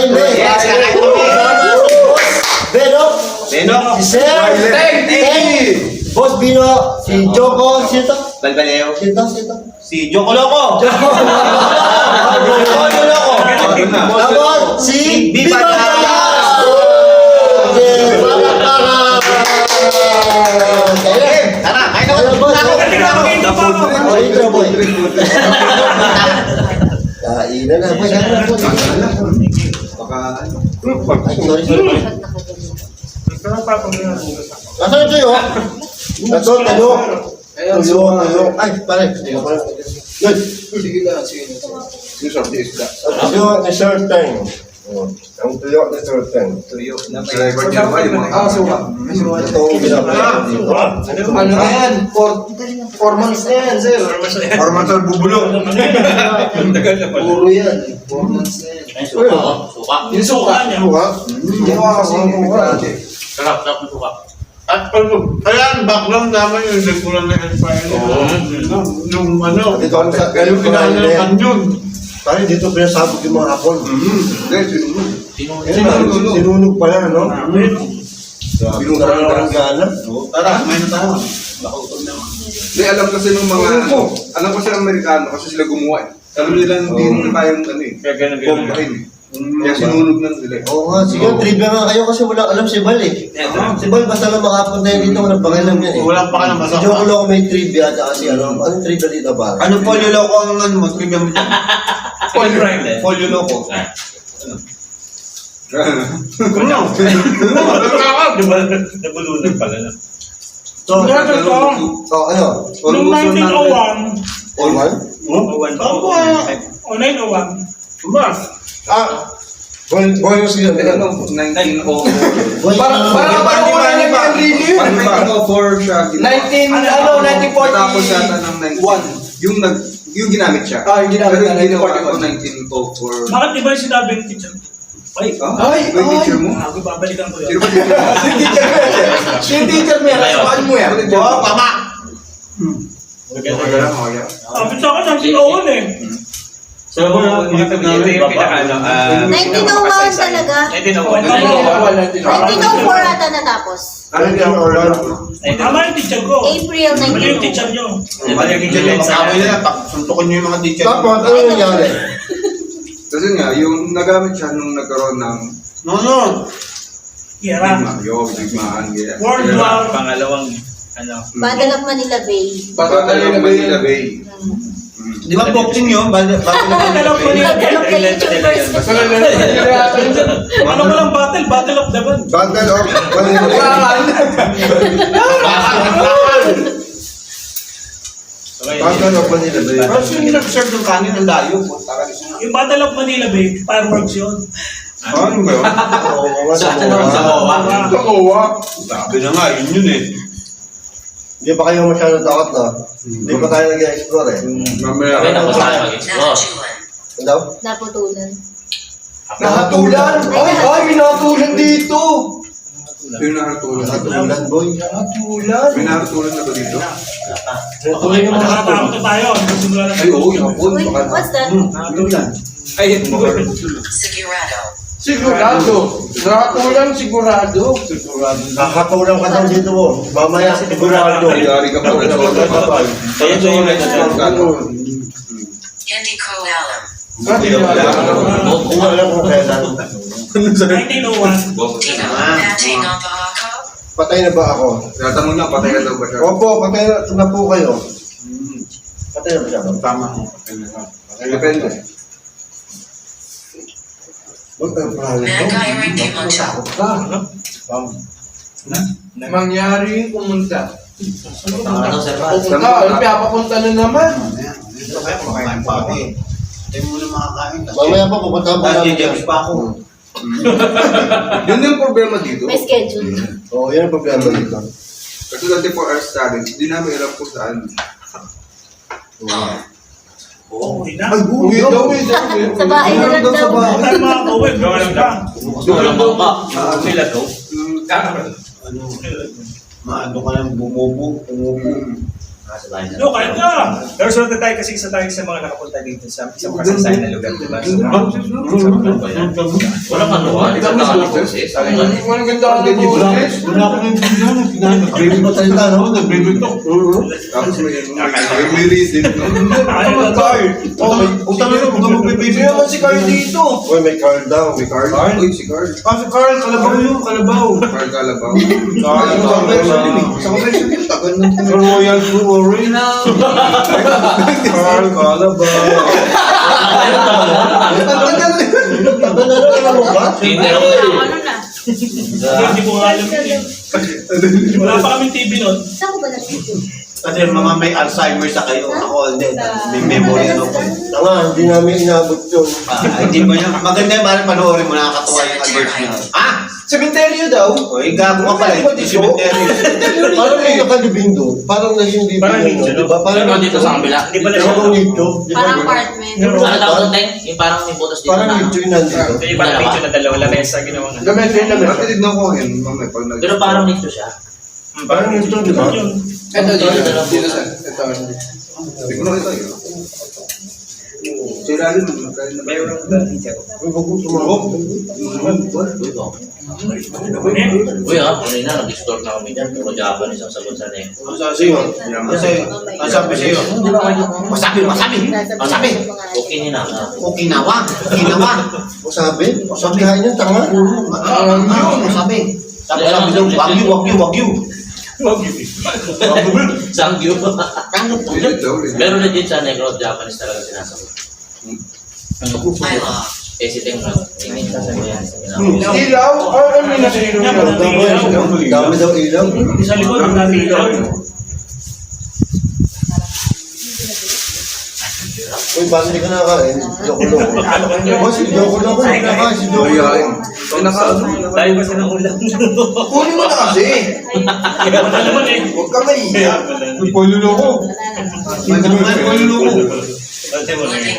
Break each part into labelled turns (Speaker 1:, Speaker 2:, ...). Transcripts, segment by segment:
Speaker 1: kakain ba?
Speaker 2: Yes, kakain kami.
Speaker 1: Beno. Si Sir. Boss Bino. Si Joko. Sino to?
Speaker 2: Balbaleo.
Speaker 1: Sino?
Speaker 2: Si Joko Loco.
Speaker 1: Tapos si
Speaker 2: Bipa
Speaker 1: Bipa.
Speaker 2: Tara, kain ako.
Speaker 1: Kainan na, boy.
Speaker 3: Baka ano.
Speaker 1: Sorry. Nasaan ito yun? Ito, tayo. Ay, pare. Good.
Speaker 3: Sige na. Yung short isda.
Speaker 1: Tayo ni Sir Teng. Ang tuyo ni Sir Teng.
Speaker 3: Tuyo. Driver niya ba yung mga
Speaker 4: suka.
Speaker 1: Ito ang binapalala dito.
Speaker 4: Ano na yan? 4 months na yan, sir.
Speaker 3: Ormantal bubulo.
Speaker 4: Puro yan. 4 months na yan.
Speaker 2: Suka.
Speaker 4: Yung suka. Ginawa kasi yung
Speaker 2: Sarap ng suka.
Speaker 5: At kaya ang background naman yung nagkulang na Empire. Yung ano,
Speaker 1: Dito kami sa
Speaker 5: yung kinahanglan yun.
Speaker 1: Pare, dito pinasabog yung mga hapon.
Speaker 3: Sinunog.
Speaker 1: Sinunog pala, no? Binunog gana.
Speaker 5: Tara, may na tayo.
Speaker 3: Hindi, alam kasi ng mga alam kasi ng Amerikano kasi sila gumawa eh. Alam nila hindi nila kayang ano eh.
Speaker 5: Kaya ganun.
Speaker 3: Bombahin eh. Kaya sinunog na sila eh.
Speaker 1: Oo nga, sige, trivia nga kayo kasi walang alam si Bal eh. Si Bal, basta lang makapunta yun dito, walang pakialam yan eh.
Speaker 5: Wala pa ka na
Speaker 1: Si Joko Loco may trivia at si ano, anong trivia dito ba?
Speaker 5: Ano polio loko ang ano mo? Tingnan mo. Polio loko. Ano?
Speaker 6: Di ba? Nabulunan pala na.
Speaker 1: So, ano?
Speaker 6: Noong 1901,
Speaker 1: All one?
Speaker 6: o 901,
Speaker 1: Bonus yun.
Speaker 3: Ano, 1904.
Speaker 4: Parang una na yan, really?
Speaker 3: 1904 siya.
Speaker 4: 1940.
Speaker 3: Tapos yata ng 19. Yung ginamit siya.
Speaker 4: Yung ginamit
Speaker 3: Pero
Speaker 4: na
Speaker 3: yung ginawa ko 1904.
Speaker 6: bakit iba yung sinabing teacher? Ay,
Speaker 3: May teacher mo?
Speaker 6: ako babalikan ko
Speaker 3: Sino
Speaker 6: yun.
Speaker 3: ba teacher mo?
Speaker 4: Yung teacher mo yan, rasuan mo yan.
Speaker 5: Oo, tama.
Speaker 6: Sabi sa akin, 1901 eh.
Speaker 2: So, ito yung pinaka,
Speaker 7: 1901 talaga.
Speaker 6: 1901.
Speaker 7: 1904 ata natapos.
Speaker 6: Tama yung teacher ko.
Speaker 7: April
Speaker 6: Mali yung teacher
Speaker 7: 1901.
Speaker 6: nyo.
Speaker 2: Mali yung teacher yun sa
Speaker 5: Sabi nila, suntukin niyo yung mga teacher.
Speaker 1: Tapos, ano nangyari?
Speaker 3: Kasi nga, yung nagamit siya nung nagkaroon ng
Speaker 5: No.
Speaker 6: Kira.
Speaker 3: digmaan, ganyan.
Speaker 6: World War.
Speaker 2: Pangalawang, ano,
Speaker 7: Battle of Manila Bay.
Speaker 3: Pagkakalang Manila Bay.
Speaker 5: Di ba boxing yun?
Speaker 6: Battle of Manila.
Speaker 7: Battle of the YouTubers.
Speaker 6: Ano ba lang battle? Battle of the Band.
Speaker 1: Battle of Battle of Manila Bay.
Speaker 5: Pero sino yung nag-serve ng kanin ng layo?
Speaker 6: Yung Battle of Manila Bay, fireworks yun.
Speaker 5: Ano ba yun?
Speaker 2: sa Owa.
Speaker 3: Sa Owa.
Speaker 5: Sabi na nga, yun eh.
Speaker 1: Hindi pa kayo masyado takot na. Hindi pa tayo nag-explore eh.
Speaker 3: Mamaya.
Speaker 2: Kaya tapos tayo mag-explore.
Speaker 1: Ano daw?
Speaker 7: Naputulan.
Speaker 4: Nahatulan. Ay, may nahatulan dito.
Speaker 3: Yung nakatulan.
Speaker 1: Hatulan, boy.
Speaker 4: Nahatulan.
Speaker 3: May nakatulan na ba dito?
Speaker 1: Tuloy yung mga hapon.
Speaker 6: Nakatakot na tayo. Nagsimula na
Speaker 3: Ay, oo, yung hapon.
Speaker 7: Wait, what's that?
Speaker 3: Ay,
Speaker 4: Sigurado. Nahatulan, sigurado.
Speaker 1: Kakatulang ka daw dito mo. Mamaya, sigurado.
Speaker 3: Yari ka pa rin.
Speaker 2: Kaya ito yung
Speaker 8: Hindi ko alam.
Speaker 1: Hindi mo alam kung kailan.
Speaker 6: 1901.
Speaker 8: Tino, batting on the ako?
Speaker 1: Patay na ba ako?
Speaker 3: Tatanong niya, patay na daw ba siya?
Speaker 1: Opo, patay na po kayo. Patay na ba siya?
Speaker 5: Tama.
Speaker 3: Depende.
Speaker 1: Huwag kayong prayo.
Speaker 8: Nagkairing di mo siya.
Speaker 4: Mangyari pumunta.
Speaker 2: ano, sir,
Speaker 4: Papapunta na naman.
Speaker 5: Dito kaya kumakain pa ako eh. Tayo muna makakain.
Speaker 1: Mamaya pa, pupunta pa namin.
Speaker 2: James pa ako.
Speaker 3: Yun yung problema dito.
Speaker 7: May schedule.
Speaker 1: Oo, yan ang problema dito.
Speaker 3: Kasi 24 hours challenge, hindi namin alam kung saan.
Speaker 6: Oo, hindi na.
Speaker 1: Uwi daw.
Speaker 7: Sa bahay na lang daw.
Speaker 6: Tayo mga kawin. Gawin ka.
Speaker 2: Walang bangka. Sila to.
Speaker 5: Maano ka lang bumubo.
Speaker 2: Sa bahay na.
Speaker 6: No, kahit na. Pero sunod na tayo kasi isa tayo sa mga nakapunta dito sa isang kasaysayan na lugar, di ba?
Speaker 2: Walang ano, di ba nakaposes?
Speaker 3: Walang ganda ang boses.
Speaker 5: Wala akong nagbibihan.
Speaker 1: Baby ba salita, no?
Speaker 5: Nagbibito.
Speaker 3: Tapos may reason.
Speaker 5: Utang na lang, huwag magbibigay naman si Carl dito.
Speaker 1: Uy, may card daw.
Speaker 3: May Carl? Uy, si Carl.
Speaker 5: Si Carl, kalabaw yun, kalabaw.
Speaker 3: Carl Calabaw.
Speaker 5: Sa convention yun, tagal na. Royal Blue Orange. Carl, kalabaw.
Speaker 1: Tagal na rin, alam mo ba?
Speaker 2: Hindi
Speaker 7: Ano
Speaker 2: ako.
Speaker 7: na?
Speaker 6: Hindi ko alam yun. Wala pa kaming TV nun.
Speaker 7: Saan ko ba nag-video?
Speaker 5: Kasi mga may Alzheimer sa kayo, ako hindi. May memory ano ko.
Speaker 1: Tanga, hindi namin inabot yun.
Speaker 5: Hindi mo yan. Maganda yung parang panoorin mo, nakakatuwa yung advertisement. Ah! Cementerio daw? O, gago ka pala, hindi cementerio.
Speaker 1: Parang may nakalibing doon. Parang naging living
Speaker 6: Parang
Speaker 1: yun,
Speaker 6: nicho,
Speaker 1: di ba? Parang
Speaker 2: Pero dito sa kabila.
Speaker 6: Hindi pala siya.
Speaker 1: Parang nicho. di ba?
Speaker 7: Parang apartment.
Speaker 2: Ano tawag doon, Teng? Yung parang may butas dito
Speaker 1: Parang
Speaker 2: na.
Speaker 1: nicho yun nandito.
Speaker 6: Ito yung parang picture na dalawa. Lamesa, ginawa nga.
Speaker 3: Dati tignan ko yun, mamaya pag nag...
Speaker 2: Pero parang nito siya.
Speaker 1: Parang nicho, di ba?
Speaker 6: Yun.
Speaker 3: Ito, dito sa... Ito. Hindi ko nakita yun. Sila rin, magkain na ba?
Speaker 6: Meron ba teacher?
Speaker 1: Uy, wag mo tumawag.
Speaker 2: Uy, ko. Uy, kanina nag-explore na kami dyan. Puro Japanese ang sagot sa name.
Speaker 5: Ang sabi sa'yo, ang sabi sa'yo, masabi.
Speaker 2: Okinawa.
Speaker 5: Okinawa.
Speaker 1: Masabi? Sabihan niya, tanga.
Speaker 5: Masabi. Sabi daw, wagyu.
Speaker 2: Sangyu.
Speaker 3: Legit daw, legit.
Speaker 2: Pero legit sa Negro, Japanese talaga sinasagot.
Speaker 8: I love.
Speaker 2: Eh, si Teng, ininta sa yan.
Speaker 3: Ilaw? Ano yung nasa ilaw?
Speaker 1: Dami daw ilaw.
Speaker 6: Sa likod, ang dami ilaw.
Speaker 1: Uy, bakit hindi ka nakakain? Joko lang. Boss, si Joko lang ko. Nakakain si Joko lang.
Speaker 3: Ayayin. Pinaka-ano?
Speaker 6: Tayo kasi ng ulam.
Speaker 3: Kunin mo na kasi.
Speaker 6: Wala naman eh.
Speaker 3: Huwag ka mahiya.
Speaker 5: May poluloko. May poluloko.
Speaker 6: Ate mo na eh.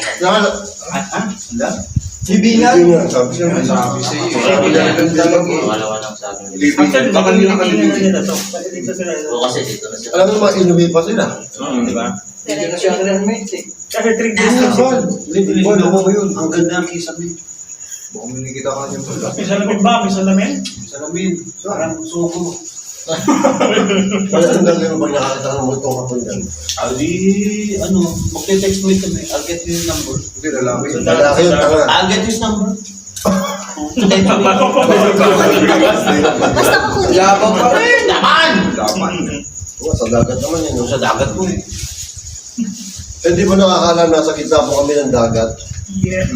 Speaker 1: Bibilan. Sabi siya.
Speaker 3: Sabi sa iyo. Sabi na lang talaga.
Speaker 2: Wala lang sa akin.
Speaker 6: Actually,
Speaker 3: Baka hindi nakalibig.
Speaker 6: nila to. Dito sila.
Speaker 2: O kasi dito na siya.
Speaker 1: Alam mo naman, inuwi pa sila.
Speaker 6: Di ba?
Speaker 3: Hindi na siya kinarmate eh.
Speaker 6: Kasi 3 days na.
Speaker 1: Living ball, ako yun.
Speaker 5: Ang ganda ng kisame.
Speaker 3: Baka minikita ka niya pala.
Speaker 6: May salamin ba? May salamin?
Speaker 5: Salamin. Parang suko.
Speaker 1: Wala ang dali mo pag nakakita ng multong kapon dyan.
Speaker 5: Magte-text mo ito, I'll get you yung number.
Speaker 3: Hindi, lalaki.
Speaker 1: Lalaki yun, tanga.
Speaker 5: I'll get his number.
Speaker 7: Basta ko kunin.
Speaker 3: Yabang pa rin.
Speaker 5: Naman!
Speaker 3: Dapat.
Speaker 1: Oo, sa dagat naman yun. no?
Speaker 5: Sa dagat mo eh.
Speaker 1: Eh, di ba nakakala nasa gitna po kami ng dagat?
Speaker 6: Yeah.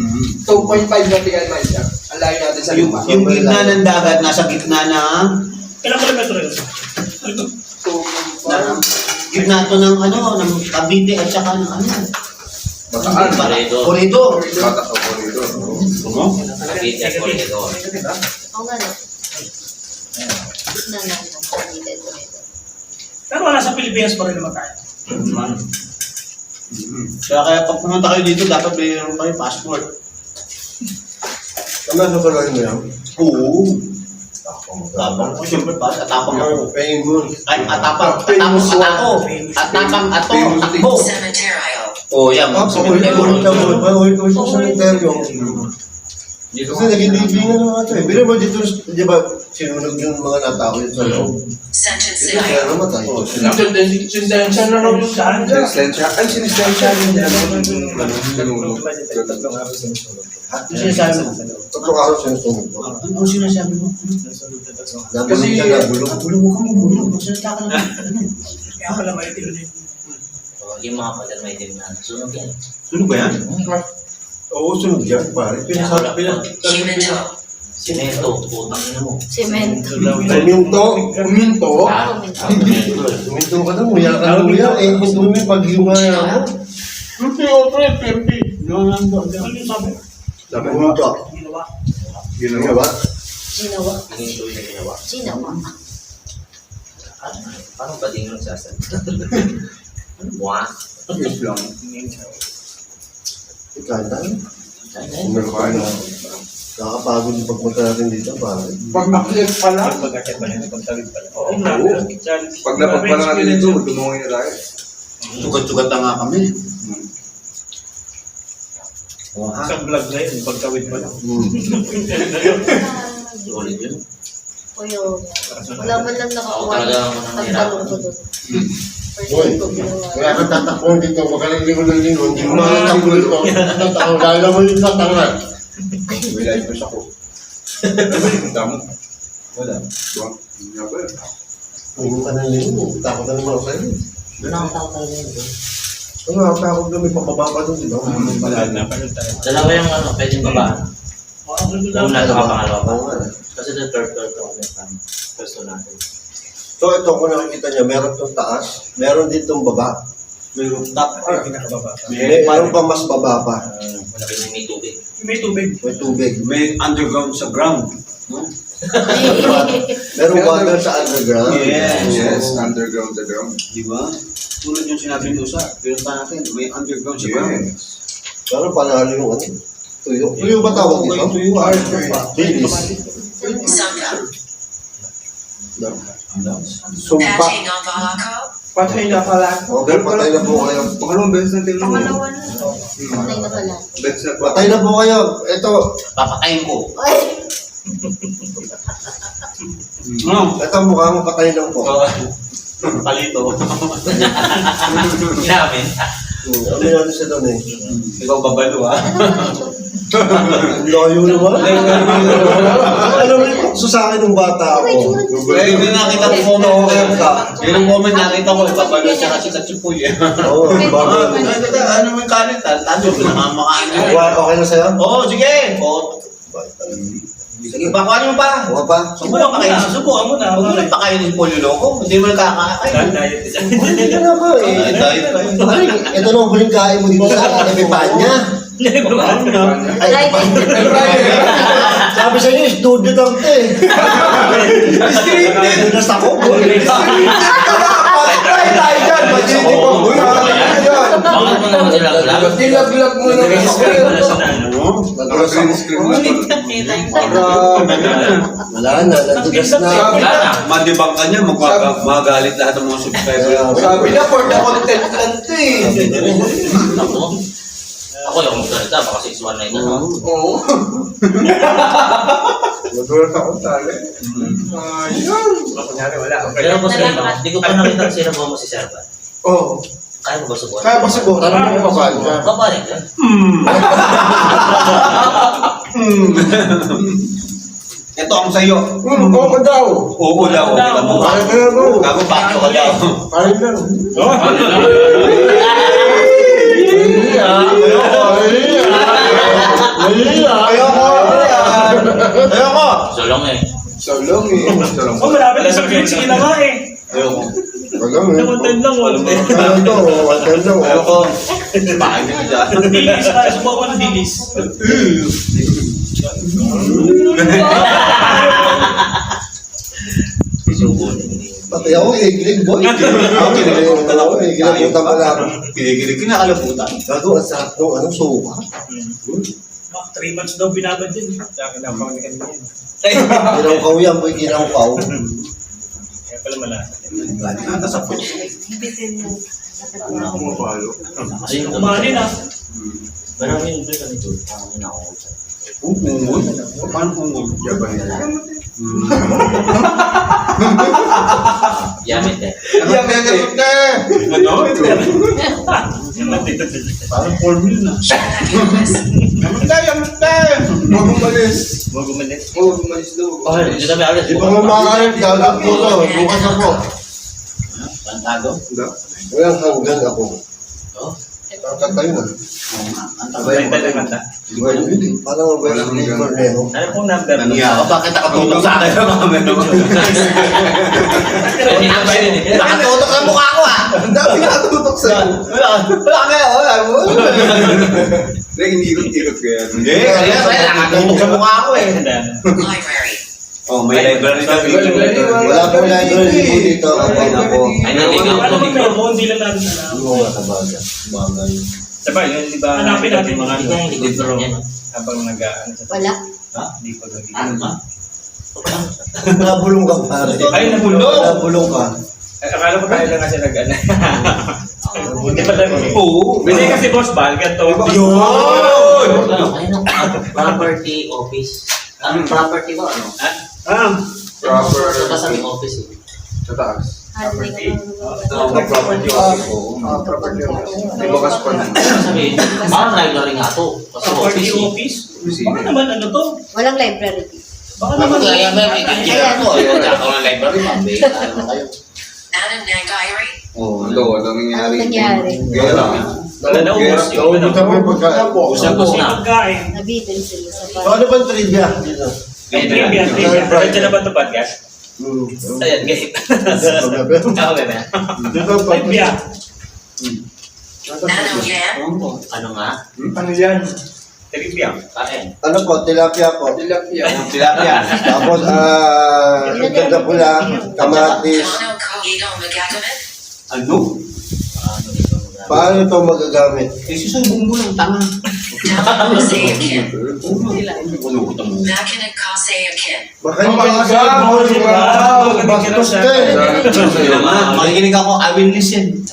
Speaker 3: 2.5 nautical miles siya. Ang layo natin sa lupa.
Speaker 5: Yung gitna ng dagat, nasa gitna ng...
Speaker 6: Ilang kilometro yun?
Speaker 5: Gitna to ng ano, ng Cavite at saka ng ano.
Speaker 3: Bataan.
Speaker 5: Corridor.
Speaker 3: Bata sa corridor.
Speaker 2: Nakita ko rin ito.
Speaker 7: Oo nga no. Gitna na. Dito.
Speaker 6: Pero nasa Pilipinas pa rin naman tayo.
Speaker 5: Kaya pag pumunta kayo dito, dapat mayroon kayo passport.
Speaker 1: Tama sa palagay mo yan? Oo.
Speaker 5: Tapang ko, siyempre pa, atapang ako.
Speaker 1: Penguin.
Speaker 5: Ay, atapang ato. Atapang ato. Takbo.
Speaker 8: Cementerio.
Speaker 5: Oh, yan.
Speaker 1: Ulit sa cementerio.
Speaker 2: Dito
Speaker 1: Kasi naging libingan ng mga ito eh. Pero mo dito, di ba, sinunog yung mga natao yun sa loob.
Speaker 8: Sentence
Speaker 1: Ito
Speaker 8: City.
Speaker 1: kaya namatay.
Speaker 3: Sinisensya na raw yung saan dyan. Sinisensya? Ay, sinisensya yung sinunog.
Speaker 5: Sinasabi mo.
Speaker 1: Tatlong araw sinusunog ko.
Speaker 5: Ano sinasabi mo?
Speaker 1: Nabulog siya, nabulog.
Speaker 5: Bulong mo ka mo, bulong. Magsalita ka na.
Speaker 6: Kaya pala may tilo din.
Speaker 2: yung mga pader may din na. Sunog yan.
Speaker 5: Sunog ba yan?
Speaker 1: Oo, sunog yan, pare.
Speaker 8: Cemento.
Speaker 2: Simento, utang na mo.
Speaker 7: Cemento.
Speaker 1: Kuminto.
Speaker 3: Kuminto?
Speaker 2: Ah,
Speaker 1: Kuminto ka na, muya ka na muya. Eh, gusto mo yung pag-iwa mo.
Speaker 6: Ano yung sabi?
Speaker 1: Sabi mo ito.
Speaker 6: Ginawa.
Speaker 1: Ginawa?
Speaker 7: Ginawa.
Speaker 2: Hininto yung ginawa.
Speaker 7: Ginawa.
Speaker 2: Parang ba din yung sasalita? Buwan.
Speaker 3: Yes lang.
Speaker 1: Ikanta.
Speaker 2: Ay,
Speaker 1: Nakakapagod yung pagpunta natin dito, pare.
Speaker 3: Pag naklit pa lang.
Speaker 6: Pag-akit pa rin, pagtawid pa lang.
Speaker 2: Oo.
Speaker 3: Pag napag pa lang natin dito, dumungay na tayo.
Speaker 5: Sugat-sugat na nga kami.
Speaker 6: Isang vlog na yun, pagkawit pa lang.
Speaker 2: Ulit yun.
Speaker 7: Kuyo. Wala man lang nakakuha.
Speaker 2: Ako talaga ako
Speaker 7: Pagtalong ko doon. First
Speaker 1: Uy,
Speaker 7: time ko ginawa.
Speaker 1: wala kang tatakbong dito, magaling lingon ng lingon, hindi mo makatakbo dito. Tatakbo, lalo mo yung tatangan.
Speaker 3: May live pa siya ko. Ano ba yung damo?
Speaker 5: Wala.
Speaker 3: Diba? Hindi nga ba yun?
Speaker 1: Lingon ka ng lingon, takot na naman ako sa'yo.
Speaker 2: Doon ako tao tayo yun.
Speaker 1: Ano ako takot na may pababa doon, di ba?
Speaker 6: Napanood tayo.
Speaker 2: Dalawa yung pwedeng babaan. Una at pangalawa pa.
Speaker 1: Oo nga.
Speaker 2: Kasi the third ako yung gusto natin.
Speaker 1: So ito, kung nakikita niya, meron itong taas, meron din itong baba.
Speaker 5: May rooftop.
Speaker 6: Ay, pinakababa.
Speaker 1: Meron pa mas baba pa.
Speaker 2: May tubig.
Speaker 6: May tubig.
Speaker 1: May tubig.
Speaker 5: May underground sa ground.
Speaker 1: Meron water sa underground.
Speaker 3: Yes, underground the ground.
Speaker 5: Di ba? Tulad yung sinabi ni Usa, pinunta natin, may underground sa ground.
Speaker 3: Yes.
Speaker 1: Pero panalo yung ano. Tuyo. Tuyo ba tawag dito?
Speaker 5: Tuyo.
Speaker 1: Dilis. Sumpa.
Speaker 8: Patching on Balaco.
Speaker 4: Patay na pala.
Speaker 1: Okay, patay na po kayo.
Speaker 3: Pangalawang beses natin mo.
Speaker 7: Pangalawa na. Patay na pala.
Speaker 3: Beses na
Speaker 1: Patay na po kayo. Ito,
Speaker 2: Papakain ko.
Speaker 7: Ay!
Speaker 1: ito mukha mo patay lang po.
Speaker 5: Palito.
Speaker 2: Inamin.
Speaker 1: Ano natin siya doon eh.
Speaker 5: Ikaw babalo ha.
Speaker 1: Ang layo naman. Alam mo yung sa akin ng bata ako.
Speaker 5: Eh, hindi nakita ko mo yun ang moment nakita ko, babalo siya kasi sa chupoy eh.
Speaker 1: Oo, ang bago.
Speaker 5: Ano mo yung kalit ha? Tado ko namamakaan yun.
Speaker 1: Okay na sa'yo?
Speaker 5: Oo, sige. Sige, pakuha mo pa.
Speaker 1: Oo pa?
Speaker 5: Subukan pa kayo. Subukan mo na. Huwag mo lang pakainin yung polyo loko. Hindi mo nakakain.
Speaker 6: Diet isa.
Speaker 1: Hindi ka na ba eh.
Speaker 5: Diet pa yun.
Speaker 1: Ay, ito na ang huling kain mo dito sa Epipanya. Ay, sabi sa'yo, studio lang ito eh. Scripted. Nasa ko.
Speaker 3: Try tayo dyan! Pag-hindi pa mo
Speaker 2: Bakit mo naman nilag-lag?
Speaker 3: Nilaglag mo na
Speaker 6: Nag-screen
Speaker 3: kasi.
Speaker 6: mo na sa ano.
Speaker 3: Naka-green screen na pala.
Speaker 1: Wala na, natugas na.
Speaker 2: Wala na.
Speaker 5: Madibang ka niya, magagalit lahat ng mga subscriber.
Speaker 3: Sabi na for the content lang ito eh.
Speaker 2: Ako? Ako yung magsalita, baka 619 na.
Speaker 3: Oo. Magulat ako tali. Ayun.
Speaker 6: Kunyari, wala.
Speaker 2: Pero boss, hindi ko pa nakita kung sino mo si Servan.
Speaker 3: Oo.
Speaker 2: Kaya mo ba subukan?
Speaker 1: Kaya ba siguro, tanong mo pa ba?
Speaker 2: Babalik ka.
Speaker 5: Ito ang sayo.
Speaker 1: Oo ka daw.
Speaker 5: Oo daw.
Speaker 1: Parang ka na bro.
Speaker 5: Gago bato ka daw.
Speaker 1: Parang ka na.
Speaker 5: Ayoko.
Speaker 2: Solong eh.
Speaker 3: Salong eh. Salong.
Speaker 6: Oh, malapit na sa Phoenix. Sige na nga eh.
Speaker 5: Ayoko.
Speaker 1: Walang eh.
Speaker 6: Nakuntan lang. Walang
Speaker 1: Ano to? Walang to.
Speaker 5: Ayoko. Bakit nyo dyan?
Speaker 6: dilis. Subukan ko ng dilis.
Speaker 2: Subukan.
Speaker 1: Pati ako iiglig boy. Ako kinalimutan ako. Kinalimutan pala ako.
Speaker 5: Kinikilig, kinakalabutan.
Speaker 1: Gago, ang sarap nung anong suka.
Speaker 6: 3 months daw binabad din. Kaya kinapang ni kanina yun.
Speaker 1: Ginawkaw yan boy, ginawkaw.
Speaker 6: Kaya pala malasa.
Speaker 5: Nata sa food.
Speaker 7: Bitin mo.
Speaker 3: Ako mapalo.
Speaker 2: Kasi yung
Speaker 6: Kumanin ah.
Speaker 2: marami yung drink nito. Parang yun ako.
Speaker 5: Ungol? Paano ungol?
Speaker 3: Japanese.
Speaker 2: Yamit eh.
Speaker 5: Ano?
Speaker 1: Parang cornmeal na.
Speaker 3: Huwag umalis.
Speaker 6: Huwag umalis.
Speaker 3: Huwag umalis daw.
Speaker 2: Oh, hindi kami alis.
Speaker 1: Di ba kumakain? Gagat po to. Bukas ako.
Speaker 2: Pantago?
Speaker 1: Walang hanggan ako.
Speaker 2: Oh.
Speaker 1: Ang kanta yun ah.
Speaker 6: Sabay tayo kanta.
Speaker 1: Di ba yun eh? Parang ang best
Speaker 3: Walang
Speaker 1: flavor
Speaker 3: hanggan.
Speaker 1: nero.
Speaker 6: Ano pong number?
Speaker 5: Naniya ako, bakit nakatutok sa akin?
Speaker 2: Hindi ka ba yun eh?
Speaker 5: Nakatutok sa mukha ko ah!
Speaker 3: Ang dami nakatutok sa'yo.
Speaker 5: Wala kaya, wala mo.
Speaker 3: Hindi, iniikot-ikot ko yan.
Speaker 5: Hindi, kaya nakatutok sa mukha ko eh.
Speaker 8: Library.
Speaker 5: Oh, may library na
Speaker 1: Wala po library po dito.
Speaker 5: Ay, nako.
Speaker 2: Ay, naligaw
Speaker 6: Ano
Speaker 2: ko.
Speaker 6: pong meron mo? Hindi lang natin alam.
Speaker 1: Ano nga kabaga? Bagay.
Speaker 6: Sabay, yun, di ba? Hanapin natin mga
Speaker 2: Hindi ka hindi ko yan.
Speaker 6: habang nag-ano sa
Speaker 7: Wala.
Speaker 6: Hindi pa
Speaker 2: Ano ba?
Speaker 1: Nabulong ka pare.
Speaker 6: Ay, nabulong.
Speaker 1: Nabulong ka.
Speaker 6: Akala ko tayo lang kasi nag-ano. Hindi pa lang.
Speaker 5: Oo.
Speaker 6: Hindi kasi boss Bal, ganito.
Speaker 5: Yun!
Speaker 2: Ano, property office. Ang property ba, ano?
Speaker 3: Proper.
Speaker 2: Sa kasama yung office eh.
Speaker 3: Sa taas.
Speaker 7: Hindi
Speaker 5: Property office.
Speaker 3: Property office. May bakas pa na.
Speaker 2: Sabihin, parang library nga to. Kasi
Speaker 6: Property
Speaker 2: office eh.
Speaker 6: office? Baka naman ano to?
Speaker 7: Walang library.
Speaker 2: Baka naman kaya may kikira ko. Ayaw na ako ng library, mabay. Ano kayo?
Speaker 8: Adam Nang Diary.
Speaker 3: Oo, wala
Speaker 7: Ano
Speaker 3: nangyari.
Speaker 7: nangyari?
Speaker 3: Gera.
Speaker 6: Wala na ubos. Wala na ubos.
Speaker 2: Ubus na.
Speaker 6: Pagkain.
Speaker 7: Nabitin sila sa
Speaker 1: So, ano ba trivia dito?
Speaker 6: Trivia. Nandiyan na ba ito podcast? Ayan, game. Ako ba na?
Speaker 1: Dito ba?
Speaker 6: Trivia.
Speaker 8: Nano Yan.
Speaker 2: Ano nga?
Speaker 6: Ano yan? Trivia.
Speaker 2: Kain.
Speaker 1: Ano po, tilapia po.
Speaker 5: Tilapia.
Speaker 1: Tapos, ganda pula, kamatis.
Speaker 8: Tono Cogito Magagamin.
Speaker 5: Ano?
Speaker 2: Ano ito?
Speaker 1: Paano ito magagamit?
Speaker 5: Isusubong mo ng tanga.
Speaker 8: Tama Kasayakin.
Speaker 5: Ulutang mo.
Speaker 8: Makinig Kasayakin.
Speaker 1: Baka hindi ka kasi bastos ka eh.
Speaker 5: Makikinig ako, I will listen.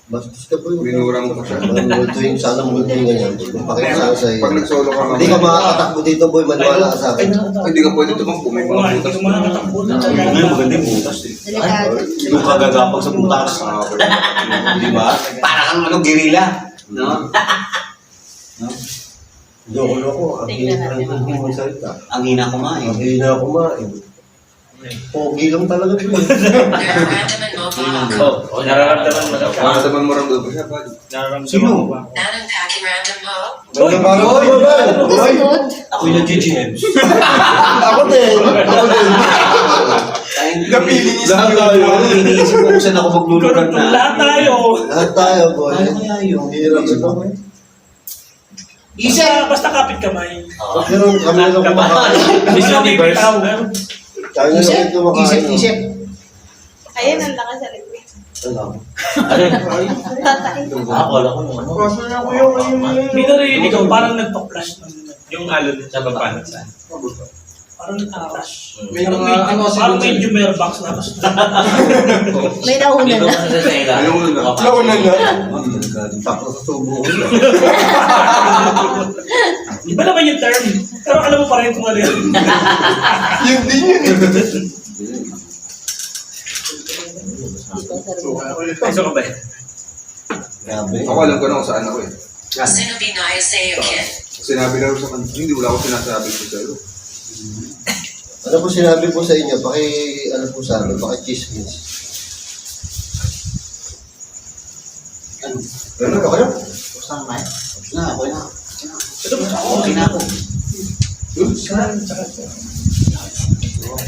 Speaker 1: Bastos ka po yun.
Speaker 3: Binurang ko siya.
Speaker 1: Multuin, sana multuin ganyan. Pakita sa iyo.
Speaker 3: Pag nagsolo ka
Speaker 1: Hindi ka makakatakbo dito boy, maniwala ka sa akin.
Speaker 3: Hindi ka pwede tumakbo. May mga
Speaker 6: Hindi
Speaker 3: butas.
Speaker 6: ko makakatakbo na.
Speaker 5: Ngayon maganda yung butas eh.
Speaker 7: Delikado.
Speaker 5: Yung kagagapag sa butas. Di ba? Para kang ano, gerila. No?
Speaker 1: Loko-loko, ang hindi mo salita.
Speaker 5: Ang hina kumain.
Speaker 1: Ang hina kumain. Pogi lang talaga po.
Speaker 8: Nararamdaman mo ba?
Speaker 2: Oh, nararamdaman mo daw.
Speaker 3: Nararamdaman mo rin doon. Siya ba?
Speaker 6: Nararamdaman mo ba?
Speaker 8: Nanang Pakiramdam mo?
Speaker 1: Ano ba?
Speaker 7: Kasunod.
Speaker 5: Ako'y nag-GGMs.
Speaker 1: Ako din.
Speaker 3: Napili niya
Speaker 5: Lahat tayo. Iniisip ko kung saan ako maglulugan na.
Speaker 6: Lahat tayo.
Speaker 1: Lahat tayo boy.
Speaker 5: Ano kaya yun?
Speaker 1: Hirap ito.
Speaker 6: Basta kapit kamay.
Speaker 1: Pero kami lang kumakain.
Speaker 2: Miss Universe.
Speaker 1: Kami lang kumakain.
Speaker 5: Isip.
Speaker 7: Ayun, ang lakas sa likod.
Speaker 2: Ano? Wala ko yung ano.
Speaker 6: Minarinig ko, parang nagpa-flash yung alon sa baba. Parang nagpa-flash. Parang may Jumer box na.
Speaker 7: May nauna
Speaker 2: Dito
Speaker 7: na.
Speaker 2: kasi sa ila.
Speaker 3: Nauna na.
Speaker 1: Takot sa tubo ko.
Speaker 6: Iba naman yung term. Pero alam mo pa rin kung ano yun.
Speaker 3: Yun din yun.
Speaker 6: Peso ka ba yun?
Speaker 1: Grabe.
Speaker 3: Ako alam ko na kung saan ako eh.
Speaker 8: Sino Binayasayakin?
Speaker 3: Sinabi na rin sa kanila. Hindi wala ako sinasabi ko sa'yo.
Speaker 1: Ano po sinabi po sa inyo? Ano po sa amin? Chismis. Ano ka kayo?
Speaker 2: Saan na? Na, ako na. Okay na ako.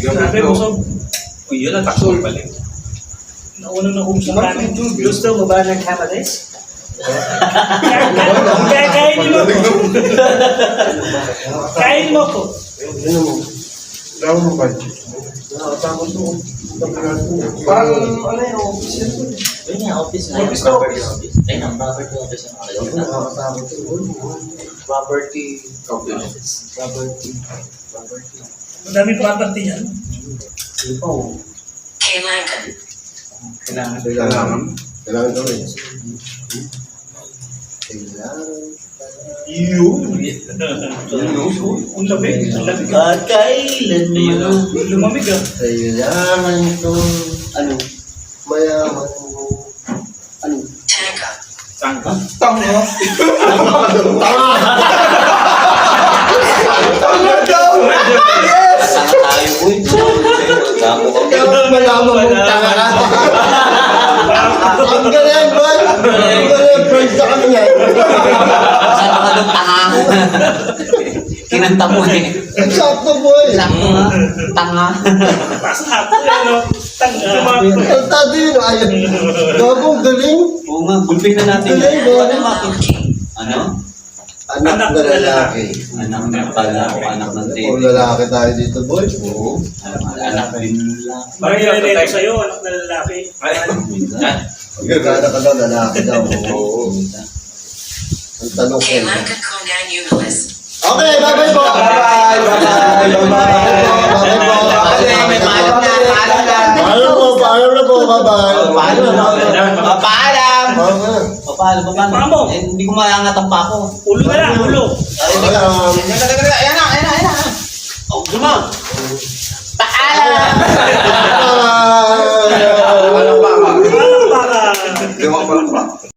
Speaker 6: Sabi mo, so, uy, yun ang takso pala. Nauna na kung sa kanin. Gusto mo ba ng Canades? Kainin mo ko. Kainin mo ko.
Speaker 1: Ano mo? Gawin mo ba? Nakakatakot mo.
Speaker 3: Parang ano yun, office yun.
Speaker 2: Yun nga, office nga.
Speaker 6: Office na
Speaker 2: Property office. Ayun ang property office ang nakalimutan.
Speaker 1: Nakakatakot yun.
Speaker 3: Property office.
Speaker 6: Madami property yan.
Speaker 8: Kay Lankan.
Speaker 3: Kailangan.
Speaker 1: Kailangan gawin. Kailangan.
Speaker 6: Yun. Ang lamig. Ang lamig.
Speaker 1: At kailan mo
Speaker 6: Lumamig ah.
Speaker 1: kailangan itong mayaman mo.
Speaker 8: Tanka.
Speaker 6: Tangka.
Speaker 3: Tanga.
Speaker 5: Saan tayo po ito? Gago ka.
Speaker 1: Kaya mayaman mong tanga ka. Ang galing ba? Ang galing, friends na kami yan.
Speaker 5: Saan ka doon tanga? Kinanta mo eh.
Speaker 1: Eksakto boy.
Speaker 5: Sakto nga. Tanga.
Speaker 6: Pasap. Ano? Tangka.
Speaker 1: Ang tado yun, ayun. Gago, galing.
Speaker 5: Oo nga, gulpin na natin.
Speaker 1: Galing, galing.
Speaker 5: Ano?
Speaker 1: Anak na lalaki.
Speaker 5: Anak na pala o anak ng
Speaker 1: O
Speaker 5: tete.
Speaker 1: lalaki tayo dito boy. Oo.
Speaker 5: Anak din lang.
Speaker 6: Parang nililito sa'yo, anak na lalaki.
Speaker 1: Magkakala ka daw, lalaki daw. Oo. Ang tanong ko.
Speaker 8: Kay Lankan Kongan Umalis.
Speaker 1: Okay, bye-bye po. Bye-bye. Bye-bye. Bye-bye po.
Speaker 5: May paalam na, paalam na.
Speaker 1: Paalam po. bye-bye.
Speaker 5: Paalam!
Speaker 6: Paano?
Speaker 5: Eh, hindi ko maangat ang pako.
Speaker 6: Ulo na lang, ulo.
Speaker 1: Paalam.
Speaker 5: Ayan na. Oh, Juma! Paalam!
Speaker 1: Bye.
Speaker 3: Alam pa.
Speaker 6: Para.
Speaker 3: Di ba pa?